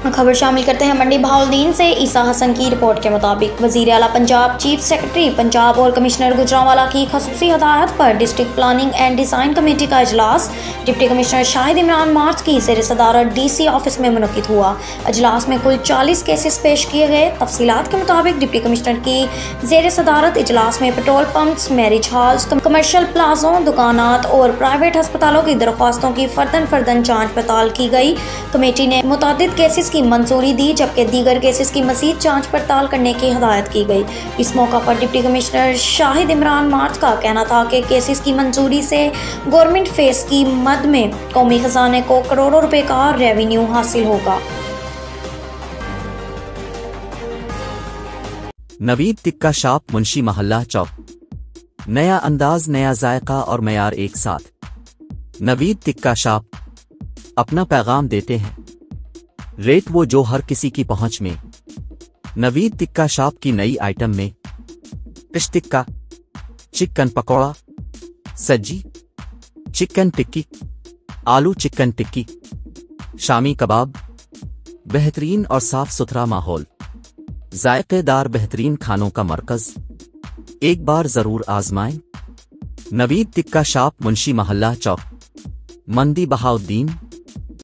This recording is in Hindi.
खबर शामिल करते हैं मंडी बहाउद्दीन से। ईसा हसन की रिपोर्ट के मुताबिक वज़ीर आला पंजाब, चीफ सेक्रेटरी पंजाब और कमिश्नर गुजरांवाला की खसूसी हदायत पर district planning and design committee का इजलास डिप्टी कमिश्नर शाहिद इमरान मार्च की ज़ेर सदारत DC ऑफिस में मुनक़िद हुआ। इजलास में कुल 40 केसेस पेश किए गए। तफसीलात के मुताबिक डिप्टी कमिश्नर की ज़ेर सदारत इजलास में petrol pumps, marriage halls, commercial प्लाजों, दुकानात और प्राइवेट अस्पतालों की दरख्वास्तों की फर्दन जाँच पड़ताल की गई। कमेटी ने मुतअद्दिद केसेस की मंजूरी दी, जबकि दीगर केसेस की मज़ीद जांच पड़ताल करने की हदायत की गई। इस मौका पर डिप्टी कमिश्नर शाहिद इमरान मार्च का कहना था कि केसेस की मंजूरी से गवर्नमेंट फेस की मद में कौमी खजाने को करोड़ों रुपए का रेवेन्यू हासिल होगा। नवीद टिक्का शॉप, मुंशी मोहल्ला चौक। नया अंदाज, नया जायका और मयार एक साथ। नवीद टिक्का शॉप अपना पैगाम देते हैं, रेट वो जो हर किसी की पहुंच में। नवीद टिक्का शॉप की नई आइटम में फिश टिक्का, चिकन पकौड़ा, सज्जी, चिकन टिक्की, आलू चिकन टिक्की, शामी कबाब। बेहतरीन और साफ सुथरा माहौल, जायकेदार बेहतरीन खानों का मरकज, एक बार जरूर आजमाएं। नवीद टिक्का शॉप, मुंशी मोहल्ला चौक, मंडी बहाउद्दीन।